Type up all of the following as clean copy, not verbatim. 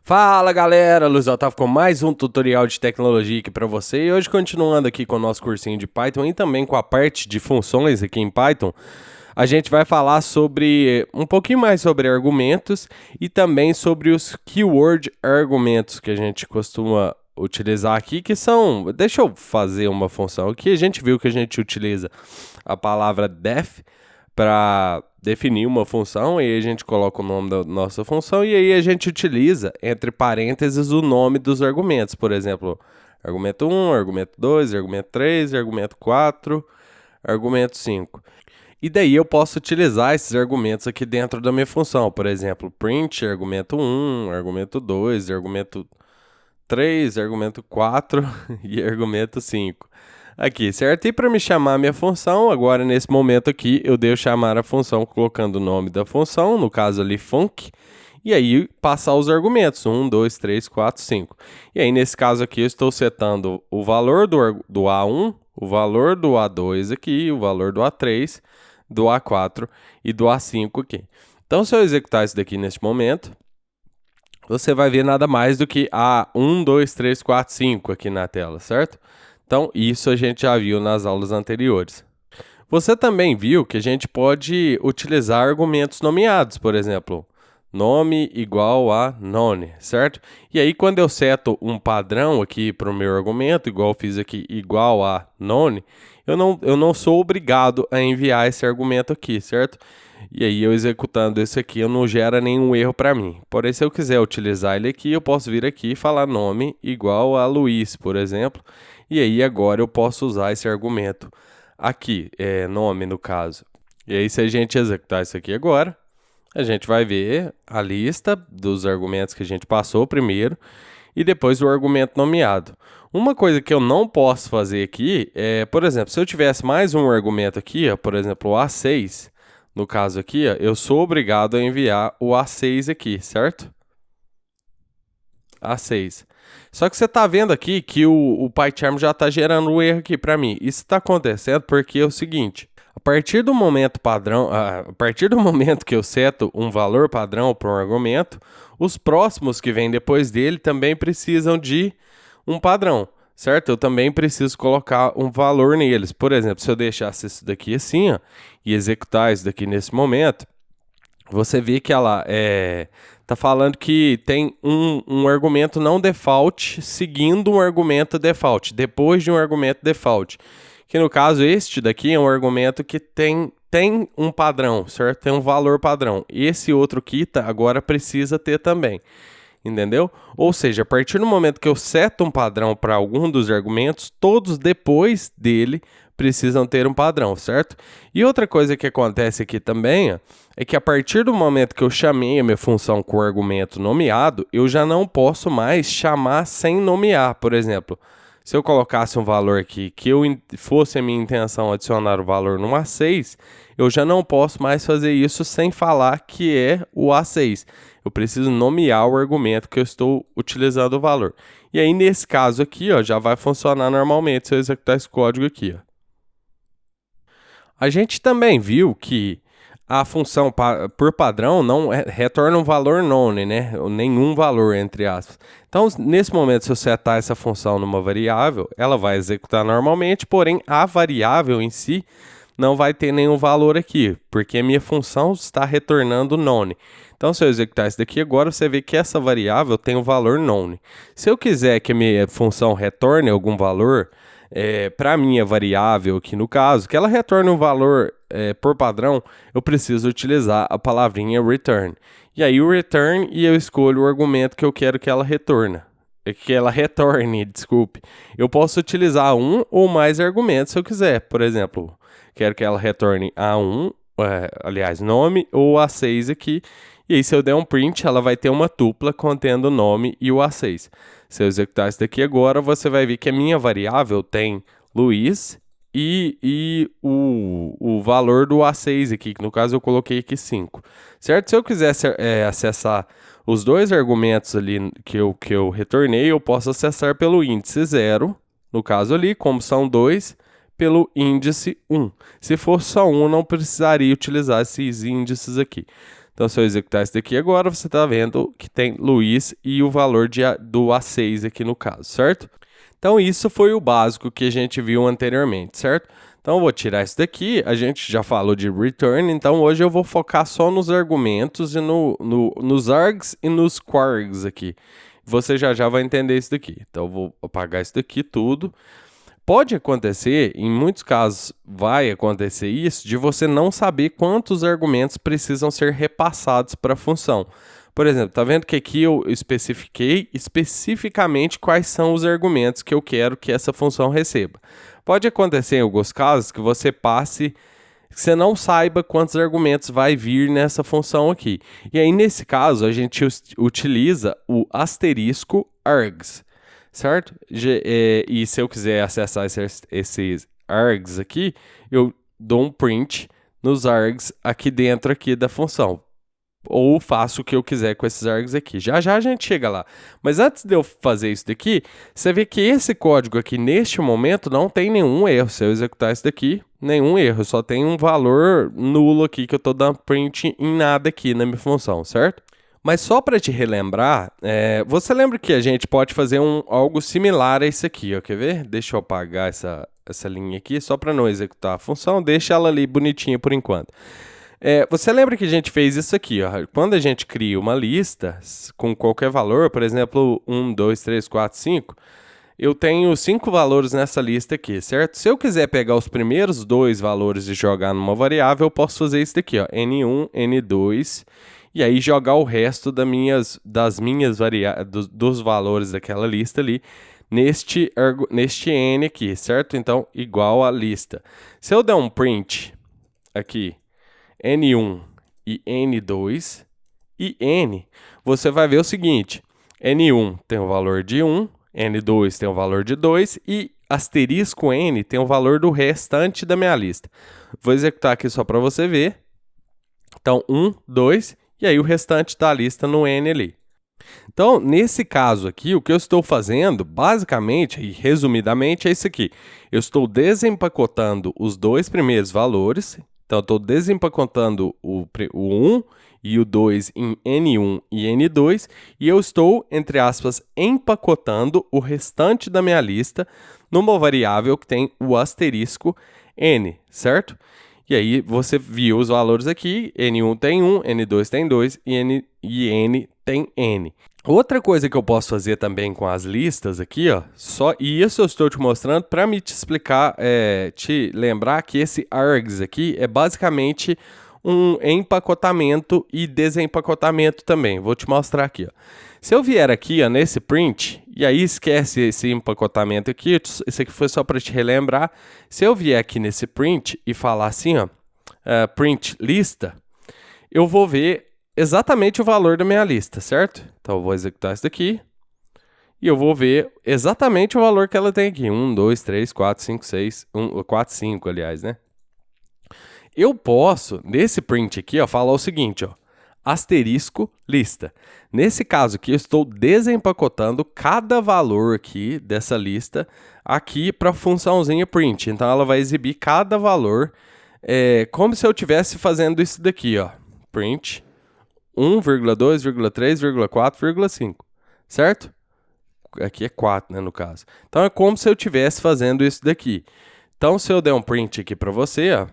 Fala galera, Luiz Otávio com mais um tutorial de tecnologia aqui para você e hoje continuando aqui com o nosso cursinho de Python e também com a parte de funções aqui em Python, a gente vai falar sobre um pouquinho mais sobre argumentos e também sobre os keyword argumentos que a gente costuma utilizar aqui, que são, deixa eu fazer uma função aqui, a gente viu que a gente utiliza a palavra def para definir uma função, e aí a gente coloca o nome da nossa função, e aí a gente utiliza, entre parênteses, o nome dos argumentos. Por exemplo, argumento 1, argumento 2, argumento 3, argumento 4, argumento 5. E daí eu posso utilizar esses argumentos aqui dentro da minha função. Por exemplo, print, argumento 1, argumento 2, argumento 3, argumento 4 e argumento 5. Aqui, certo? E para me chamar a minha função, agora nesse momento aqui, eu devo chamar a função colocando o nome da função, no caso ali func, e aí passar os argumentos, 1, 2, 3, 4, 5. E aí nesse caso aqui eu estou setando o valor do A1, o valor do A2 aqui, o valor do A3, do A4 e do A5 aqui. Então se eu executar isso daqui neste momento, você vai ver nada mais do que A1, 2, 3, 4, 5 aqui na tela, certo? Então, isso a gente já viu nas aulas anteriores. Você também viu que a gente pode utilizar argumentos nomeados, por exemplo, nome igual a none, certo? E aí, quando eu seto um padrão aqui para o meu argumento, igual eu fiz aqui, igual a none, eu não sou obrigado a enviar esse argumento aqui, certo? E aí, eu executando esse aqui, eu não gera nenhum erro para mim. Porém, se eu quiser utilizar ele aqui, eu posso vir aqui e falar nome igual a Luiz, por exemplo. E aí, agora eu posso usar esse argumento aqui, nome no caso. E aí, se a gente executar isso aqui agora, a gente vai ver a lista dos argumentos que a gente passou primeiro e depois o argumento nomeado. Uma coisa que eu não posso fazer aqui é, por exemplo, se eu tivesse mais um argumento aqui, ó, por exemplo, o A6, no caso aqui, ó, eu sou obrigado a enviar o A6 aqui, certo? A6. Só que você está vendo aqui que o PyCharm já está gerando um erro aqui para mim. Isso está acontecendo porque é o seguinte: a partir do momento padrão, a partir do momento que eu seto um valor padrão para um argumento, os próximos que vêm depois dele também precisam de um padrão, certo? Eu também preciso colocar um valor neles. Por exemplo, se eu deixasse isso daqui assim, ó, e executar isso daqui nesse momento, você vê que ela tá falando que tem um argumento não default seguindo um argumento default, depois de um argumento default. Que no caso este daqui é um argumento que tem um padrão, certo? Tem um valor padrão. Esse outro aqui agora precisa ter também. Entendeu? Ou seja, a partir do momento que eu seto um padrão para algum dos argumentos, todos depois dele precisam ter um padrão, certo? E outra coisa que acontece aqui também é que a partir do momento que eu chamei a minha função com o argumento nomeado, eu já não posso mais chamar sem nomear. Por exemplo, se eu colocasse um valor aqui que fosse a minha intenção adicionar o valor no A6, eu já não posso mais fazer isso sem falar que é o A6. Eu preciso nomear o argumento que eu estou utilizando o valor. E aí, nesse caso aqui, ó, já vai funcionar normalmente se eu executar esse código aqui, ó. A gente também viu que a função por padrão não retorna um valor none, né? Nenhum valor, entre aspas. Então, nesse momento, se eu setar essa função numa variável, ela vai executar normalmente, porém, a variável em si não vai ter nenhum valor aqui, porque a minha função está retornando none. Então, se eu executar isso daqui agora, você vê que essa variável tem o valor none. Se eu quiser que a minha função retorne algum valor para a minha variável aqui no caso, que ela retorne um valor por padrão, eu preciso utilizar a palavrinha return. E aí o return, e eu escolho o argumento que eu quero que ela retorne. Desculpe. Eu posso utilizar um ou mais argumentos se eu quiser. Por exemplo, quero que ela retorne A1, aliás, nome, ou A6 aqui. E aí, se eu der um print, ela vai ter uma tupla contendo o nome e o A6. Se eu executar isso daqui agora, você vai ver que a minha variável tem Luiz e o valor do A6 aqui, que no caso eu coloquei aqui 5. Certo? Se eu quisesse acessar os dois argumentos ali que eu retornei, eu posso acessar pelo índice 0, no caso ali, como são 2, pelo índice 1. Se for só 1, eu não precisaria utilizar esses índices aqui. Então, se eu executar isso daqui agora, você está vendo que tem Luiz e o valor do A6 aqui no caso, certo? Então, isso foi o básico que a gente viu anteriormente, certo? Então, eu vou tirar isso daqui, a gente já falou de return, então hoje eu vou focar só nos argumentos e nos args e nos quargs aqui. Você já vai entender isso daqui. Então, eu vou apagar isso daqui tudo. Pode acontecer, em muitos casos vai acontecer isso, de você não saber quantos argumentos precisam ser repassados para a função. Por exemplo, tá vendo que aqui eu especifiquei especificamente quais são os argumentos que eu quero que essa função receba. Pode acontecer em alguns casos que você você não saiba quantos argumentos vai vir nessa função aqui. E aí, nesse caso, a gente utiliza o asterisco args, certo? E se eu quiser acessar esses args aqui, eu dou um print nos args aqui dentro aqui da função. Ou faço o que eu quiser com esses args aqui. Já a gente chega lá. Mas antes de eu fazer isso daqui, você vê que esse código aqui, neste momento, não tem nenhum erro. Se eu executar isso daqui, nenhum erro. Só tem um valor nulo aqui que eu estou dando print em nada aqui na minha função, certo? Mas só para te relembrar, você lembra que a gente pode fazer algo similar a isso aqui, ó, quer ver? Deixa eu apagar essa linha aqui, só para não executar a função. Deixa ela ali bonitinha por enquanto. Você lembra que a gente fez isso aqui, ó? Quando a gente cria uma lista com qualquer valor, por exemplo, 1, 2, 3, 4, 5, eu tenho 5 valores nessa lista aqui, certo? Se eu quiser pegar os primeiros 2 valores e jogar numa variável, eu posso fazer isso daqui, ó, N1, N2, e aí jogar o resto dos valores daquela lista ali neste N aqui, certo? Então, igual a lista. Se eu der um print aqui, N1 e N2 e N, você vai ver o seguinte, N1 tem o valor de 1, N2 tem o valor de 2 e asterisco N tem o valor do restante da minha lista. Vou executar aqui só para você ver. Então, 1, 2 e aí o restante da lista no N ali. Então, nesse caso aqui, o que eu estou fazendo, basicamente e resumidamente, é isso aqui. Eu estou desempacotando os 2 primeiros valores. Então, eu estou desempacotando o 1 e o 2 em N1 e N2, e eu estou, entre aspas, empacotando o restante da minha lista numa variável que tem o asterisco N, certo? E aí, você viu os valores aqui, N1 tem 1, N2 tem 2 e N tem N. Outra coisa que eu posso fazer também com as listas aqui, ó, e isso eu estou te mostrando para me te explicar, te lembrar que esse args aqui é basicamente um empacotamento e desempacotamento também. Vou te mostrar aqui, ó. Se eu vier aqui, ó, nesse print, e aí esquece esse empacotamento aqui, isso aqui foi só para te relembrar. Se eu vier aqui nesse print e falar assim, ó, print lista, eu vou ver exatamente o valor da minha lista, certo? Então, eu vou executar isso daqui e eu vou ver exatamente o valor que ela tem aqui. 1, 2, 3, 4, 5, 6, 4, 5, aliás, né? Eu posso, nesse print aqui, ó, falar o seguinte, ó, asterisco lista. Nesse caso aqui, eu estou desempacotando cada valor aqui dessa lista aqui para a funçãozinha print. Então, ela vai exibir cada valor como se eu estivesse fazendo isso daqui, ó, print 1,2,3,4,5, certo? Aqui é 4, né, no caso. Então, é como se eu estivesse fazendo isso daqui. Então, se eu der um print aqui para você, ó,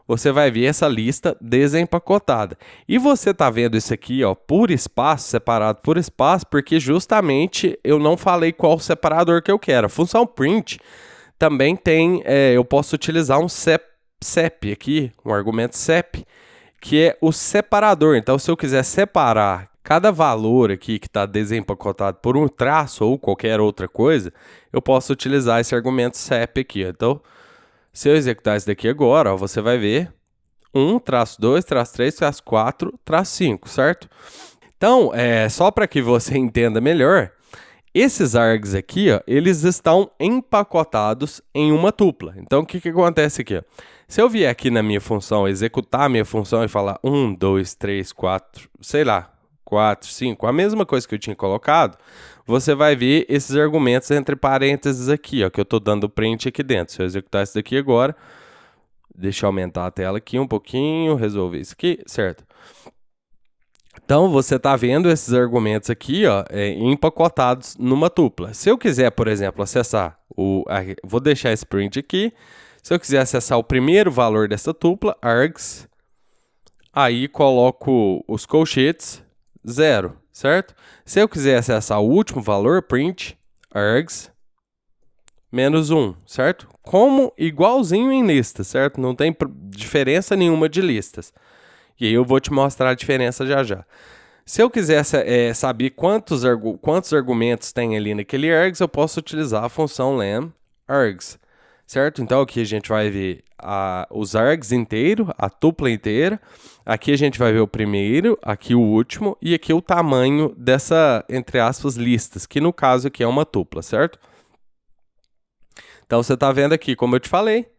você vai ver essa lista desempacotada. E você tá vendo isso aqui, ó, por espaço, separado por espaço, porque justamente eu não falei qual separador que eu quero. A função print também tem, eu posso utilizar um sep aqui, um argumento sep, que é o separador. Então, se eu quiser separar cada valor aqui que está desempacotado por um traço ou qualquer outra coisa, eu posso utilizar esse argumento sep aqui. Então, se eu executar isso daqui agora, ó, você vai ver 1, traço 2, traço 3, traço 4, traço 5, certo? Então, só para que você entenda melhor, esses args aqui, ó, eles estão empacotados em uma tupla. Então, o que acontece aqui? Ó? Se eu vier aqui na minha função, executar a minha função e falar 1, 2, 3, 4, sei lá, 4, 5, a mesma coisa que eu tinha colocado, você vai ver esses argumentos entre parênteses aqui, ó, que eu estou dando print aqui dentro. Se eu executar isso daqui agora, Deixa eu aumentar a tela aqui um pouquinho, resolver isso aqui, certo? Então, você está vendo esses argumentos aqui, ó, empacotados numa tupla. Se eu quiser, por exemplo, acessar vou deixar esse print aqui. Se eu quiser acessar o primeiro valor dessa tupla, args, aí coloco os colchetes 0, certo? Se eu quiser acessar o último valor, print args menos 1, certo? Como igualzinho em lista, certo? Não tem diferença nenhuma de listas. E aí eu vou te mostrar a diferença já já. Se eu quiser saber quantos argumentos tem ali naquele args, eu posso utilizar a função len args, certo? Então aqui a gente vai ver os args inteiro, a tupla inteira. Aqui a gente vai ver o primeiro, aqui o último e aqui o tamanho dessa, entre aspas, listas, que no caso aqui é uma tupla, certo? Então você está vendo aqui, como eu te falei,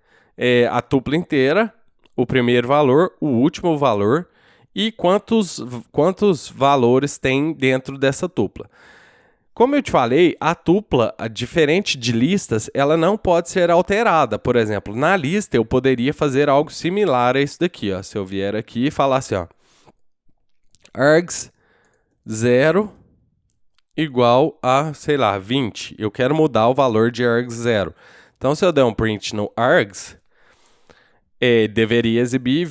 a tupla inteira, o primeiro valor, o último valor e quantos valores tem dentro dessa tupla. Como eu te falei, a tupla, diferente de listas, ela não pode ser alterada. Por exemplo, na lista eu poderia fazer algo similar a isso daqui. Ó. Se eu vier aqui e falar assim, ó, args 0 igual a, sei lá, 20. Eu quero mudar o valor de args 0. Então, se eu der um print no args, deveria exibir,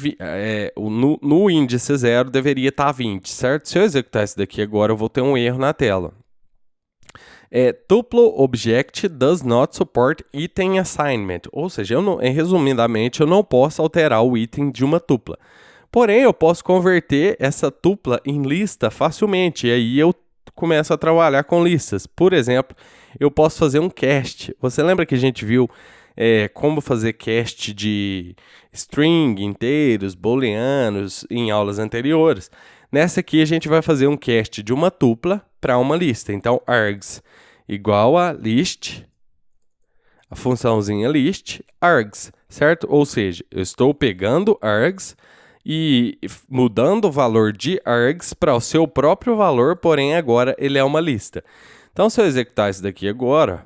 no índice 0 deveria estar 20, certo? Se eu executar isso daqui agora, eu vou ter um erro na tela. Tuple object does not support item assignment. Ou seja, resumidamente, eu não posso alterar o item de uma tupla. Porém, eu posso converter essa tupla em lista facilmente. E aí eu começo a trabalhar com listas. Por exemplo, eu posso fazer um cast. Você lembra que a gente viu como fazer cast de string inteiros, booleanos em aulas anteriores? Nessa aqui a gente vai fazer um cast de uma tupla para uma lista. Então, args igual a list, a funçãozinha list, args, certo? Ou seja, eu estou pegando args e mudando o valor de args para o seu próprio valor, porém agora ele é uma lista. Então, se eu executar isso daqui agora,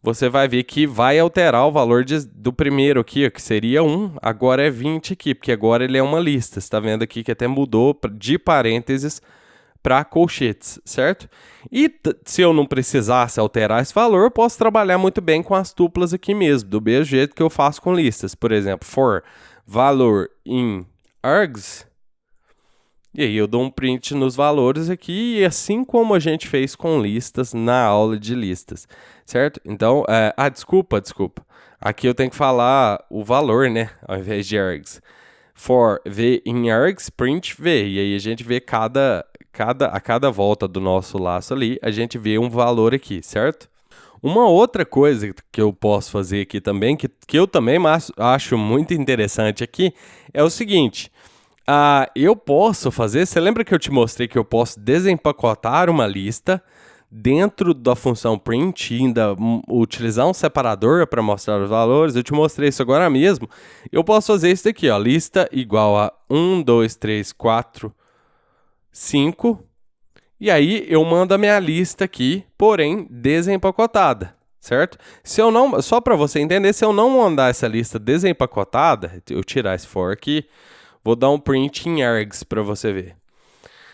você vai ver que vai alterar o valor do primeiro aqui, ó, que seria 1, agora é 20 aqui, porque agora ele é uma lista. Você está vendo aqui que até mudou de parênteses para colchetes, certo? E se eu não precisasse alterar esse valor, eu posso trabalhar muito bem com as tuplas aqui mesmo, do mesmo jeito que eu faço com listas. Por exemplo, for valor in args, e aí eu dou um print nos valores aqui, e assim como a gente fez com listas na aula de listas, certo? Então, desculpa. Aqui eu tenho que falar o valor, né, ao invés de args. For v in args, print v, e aí a gente vê a cada volta do nosso laço ali, a gente vê um valor aqui, certo? Uma outra coisa que eu posso fazer aqui também, que eu também acho muito interessante aqui, é o seguinte. Eu posso fazer, você lembra que eu te mostrei que eu posso desempacotar uma lista dentro da função print e ainda utilizar um separador para mostrar os valores? Eu te mostrei isso agora mesmo. Eu posso fazer isso daqui, ó, lista igual a 1, 2, 3, 4, 5, e aí eu mando a minha lista aqui, porém desempacotada, certo? Se eu não, só para você entender, se eu não mandar essa lista desempacotada, eu tirar esse for aqui, vou dar um print em args para você ver.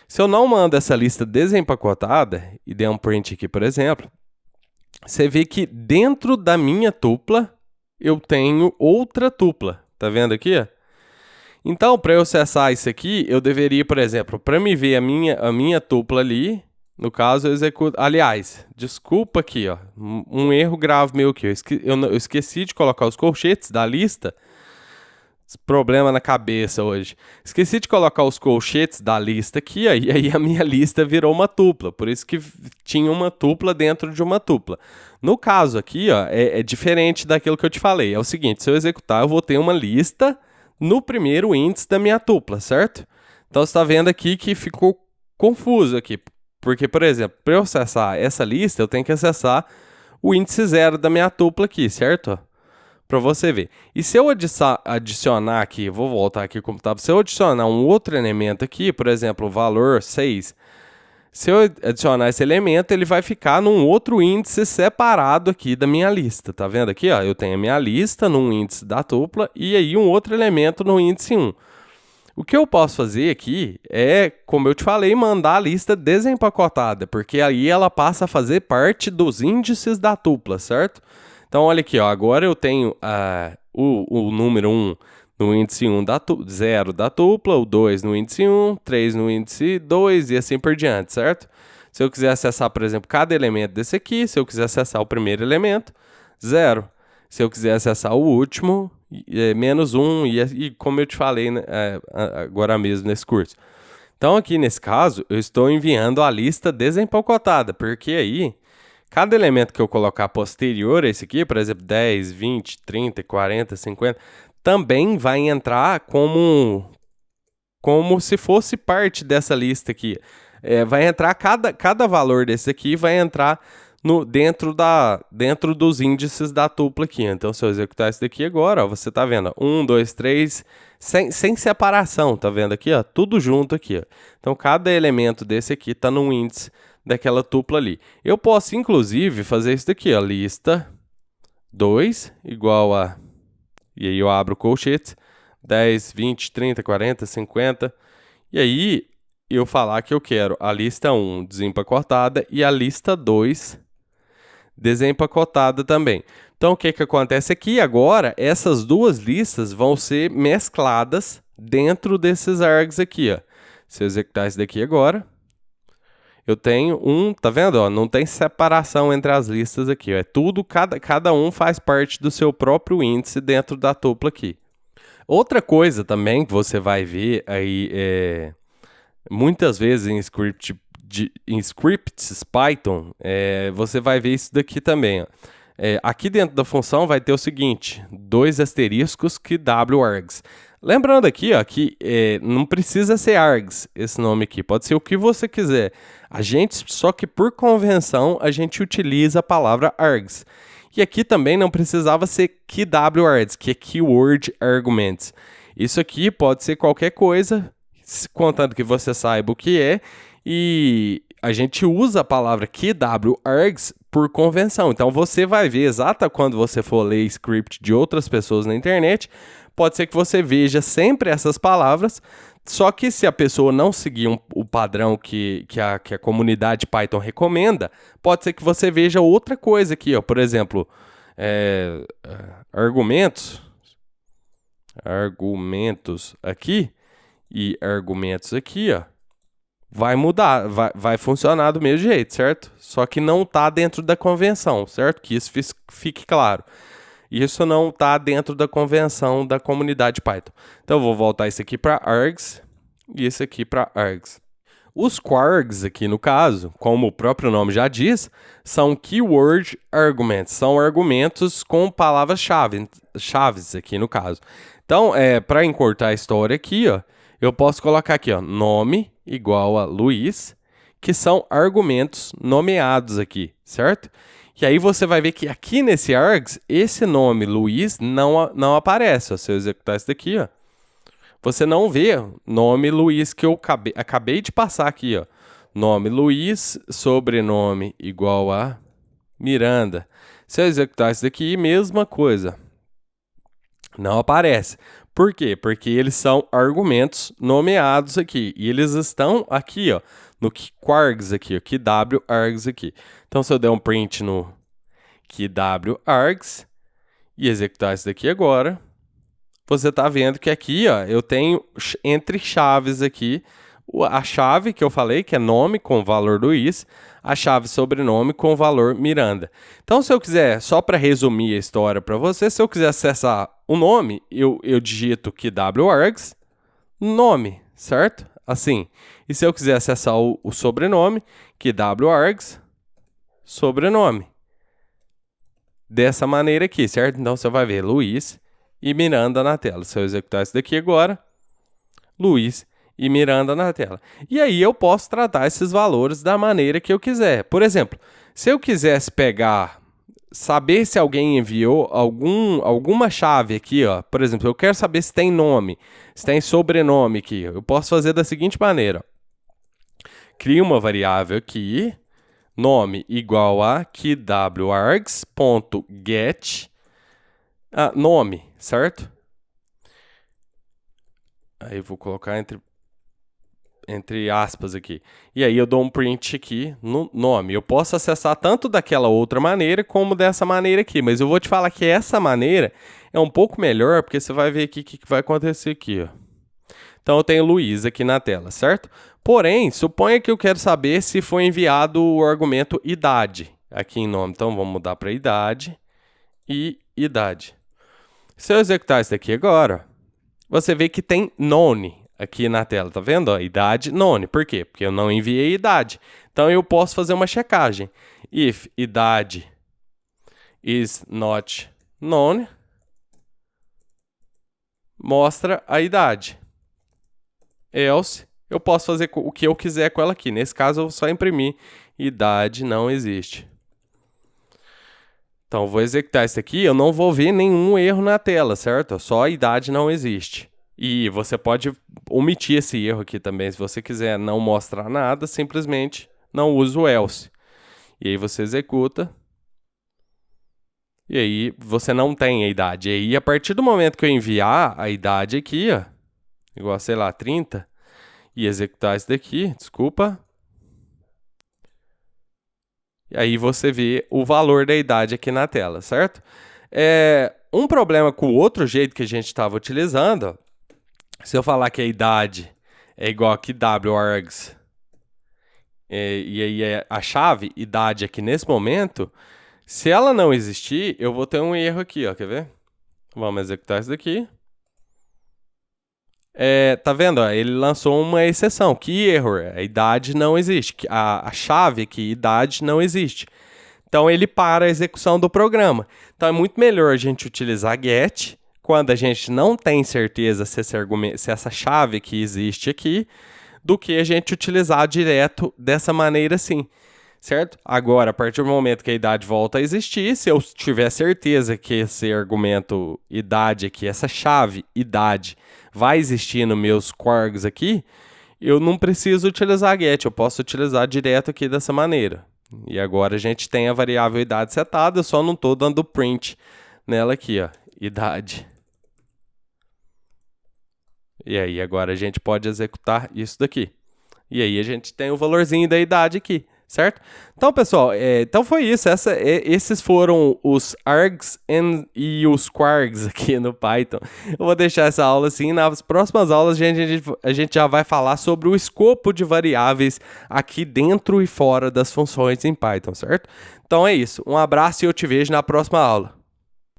Se eu não mando essa lista desempacotada e der um print aqui, por exemplo, você vê que dentro da minha tupla eu tenho outra tupla. Tá vendo aqui, ó? Então, para eu acessar isso aqui, eu deveria, por exemplo, para me ver a minha tupla ali, no caso, eu executo... Aliás, desculpa aqui, ó, um erro grave meu aqui. Eu esqueci de colocar os colchetes da lista. Problema na cabeça hoje. Esqueci de colocar os colchetes da lista aqui, ó, e aí a minha lista virou uma tupla. Por isso que tinha uma tupla dentro de uma tupla. No caso aqui, ó, é diferente daquilo que eu te falei. É o seguinte, se eu executar, eu vou ter uma lista no primeiro índice da minha tupla, certo? Então, você está vendo aqui que ficou confuso aqui. Porque, por exemplo, para eu acessar essa lista, eu tenho que acessar o índice 0 da minha tupla aqui, certo? Para você ver. E se eu adicionar aqui, vou voltar aqui como estava, se eu adicionar um outro elemento aqui, por exemplo, o valor 6, Se eu adicionar esse elemento, ele vai ficar num outro índice separado aqui da minha lista. Tá vendo aqui? Ó? Eu tenho a minha lista num índice da tupla e aí um outro elemento no índice 1. O que eu posso fazer aqui é, como eu te falei, mandar a lista desempacotada, porque aí ela passa a fazer parte dos índices da tupla, certo? Então, olha aqui, ó, agora eu tenho o número 1 no índice 1 0 da tupla, o 2 no índice 1, 3 no índice 2 e assim por diante, certo? Se eu quiser acessar, por exemplo, cada elemento desse aqui, se eu quiser acessar o primeiro elemento, 0. Se eu quiser acessar o último, menos 1, e como eu te falei, né, agora mesmo nesse curso. Então, aqui nesse caso, eu estou enviando a lista desempacotada, porque aí, cada elemento que eu colocar posterior a esse aqui, por exemplo, 10, 20, 30, 40, 50, também vai entrar como se fosse parte dessa lista aqui. Vai entrar, cada valor desse aqui vai entrar dentro dos índices da tupla aqui. Então, se eu executar isso daqui agora, ó, você está vendo, 1, 2, 3, sem separação, tá vendo aqui? Ó, tudo junto aqui. Ó. Então, cada elemento desse aqui está num índice daquela tupla ali. Eu posso, inclusive, fazer isso daqui, ó, lista 2 igual a... E aí eu abro o colchete, 10, 20, 30, 40, 50. E aí eu falar que eu quero a lista 1 desempacotada e a lista 2 desempacotada também. Então o que acontece aqui agora? Essas duas listas vão ser mescladas dentro desses args aqui. Ó. Se eu executar isso daqui agora, eu tenho tá vendo? Ó, não tem separação entre as listas aqui. Ó. É tudo, cada um faz parte do seu próprio índice dentro da tupla aqui. Outra coisa também que você vai ver aí, muitas vezes em scripts Python, você vai ver isso daqui também. Ó. Aqui dentro da função vai ter o seguinte, 2 asteriscos que wargs. Lembrando aqui, ó, que não precisa ser args esse nome aqui, pode ser o que você quiser. Só que por convenção a gente utiliza a palavra args. E aqui também não precisava ser keywords, que é Keyword Arguments. Isso aqui pode ser qualquer coisa, contanto que você saiba o que é. E a gente usa a palavra keywords por convenção. Então você vai ver quando você for ler script de outras pessoas na internet, pode ser que você veja sempre essas palavras, só que se a pessoa não seguir o padrão que a comunidade Python recomenda, pode ser que você veja outra coisa aqui, ó. Por exemplo, argumentos aqui e argumentos aqui, ó. Vai mudar, vai funcionar do mesmo jeito, certo? Só que não está dentro da convenção, certo? Que isso fique claro. Isso não está dentro da convenção da comunidade Python. Então, eu vou voltar isso aqui para args e esse aqui para args. Os quargs aqui, no caso, como o próprio nome já diz, são keyword arguments. São argumentos com palavras-chave aqui, no caso. Então, para encurtar a história aqui, ó, eu posso colocar aqui, ó, nome igual a Luiz, que são argumentos nomeados aqui, certo? E aí você vai ver que aqui nesse args, esse nome Luiz não aparece. Ó. Se eu executar isso daqui, ó, você não vê nome Luiz que eu acabei de passar aqui. Ó. Nome Luiz, sobrenome igual a Miranda. Se eu executar isso daqui, mesma coisa. Não aparece. Por quê? Porque eles são argumentos nomeados aqui. E eles estão aqui, ó, no keywords aqui, ó, keywords aqui. Então, se eu der um print no keywords e executar isso daqui agora, você está vendo que aqui, ó, eu tenho entre chaves aqui a chave que eu falei, que é nome com valor Luiz, a chave sobrenome com valor Miranda. Então, se eu quiser, só para resumir a história para você, se eu quiser acessar o nome, eu digito keywords, nome, certo? Assim. E se eu quiser acessar o sobrenome, keywords, sobrenome. Dessa maneira aqui, certo? Então, você vai ver Luiz e Miranda na tela. Se eu executar isso daqui agora, Luiz e Miranda na tela. E aí eu posso tratar esses valores da maneira que eu quiser. Por exemplo, se eu quisesse saber se alguém enviou alguma chave aqui, ó. Por exemplo, eu quero saber se tem nome, se tem sobrenome aqui. Eu posso fazer da seguinte maneira. cria uma variável aqui, nome igual a keyWargs.get nome, certo? Aí eu vou colocar entre aspas aqui. E aí eu dou um print aqui no nome. Eu posso acessar tanto daquela outra maneira como dessa maneira aqui, mas eu vou te falar que essa maneira é um pouco melhor, porque você vai ver aqui o que vai acontecer aqui, ó. Então eu tenho Luiz aqui na tela, certo? Porém, suponha que eu quero saber se foi enviado o argumento idade aqui em nome. Então vamos mudar para idade e idade. Se eu executar isso daqui agora, você vê que tem none aqui na tela, tá vendo? Ó, idade none. Por quê? Porque eu não enviei idade. Então eu posso fazer uma checagem. If idade is not none, mostra a idade. Else, eu posso fazer o que eu quiser com ela aqui. Nesse caso, eu vou só imprimir idade não existe. Então, eu vou executar isso aqui, eu não vou ver nenhum erro na tela, certo? Só a idade não existe. E você pode omitir esse erro aqui também. Se você quiser não mostrar nada, simplesmente não usa o else. E aí você executa. E aí você não tem a idade. E aí, a partir do momento que eu enviar a idade aqui, ó, igual, sei lá, 30, e executar isso daqui, desculpa. E aí você vê o valor da idade aqui na tela, certo? Um problema com o outro jeito que a gente estava utilizando, ó, se eu falar que a idade é igual a keyWargs, e aí é a chave idade aqui nesse momento, se ela não existir, eu vou ter um erro aqui, ó, quer ver? Vamos executar isso daqui. Tá vendo? Ó, ele lançou uma exceção. Que error? A idade não existe. A chave aqui, idade, não existe. Então, ele para a execução do programa. Então, é muito melhor a gente utilizar get quando a gente não tem certeza se essa chave que existe aqui, do que a gente utilizar direto dessa maneira assim. Certo? Agora, a partir do momento que a idade volta a existir, se eu tiver certeza que esse argumento idade aqui, essa chave idade, vai existir nos meus quargs aqui, eu não preciso utilizar get, eu posso utilizar direto aqui dessa maneira. E agora a gente tem a variável idade setada, eu só não estou dando print nela aqui, ó, idade. E aí agora a gente pode executar isso daqui. E aí a gente tem o valorzinho da idade aqui. Certo? Então, pessoal, então foi isso. Esses foram os args e os quargs aqui no Python. Eu vou deixar essa aula assim. Nas próximas aulas, a gente já vai falar sobre o escopo de variáveis aqui dentro e fora das funções em Python, certo? Então é isso. Um abraço e eu te vejo na próxima aula.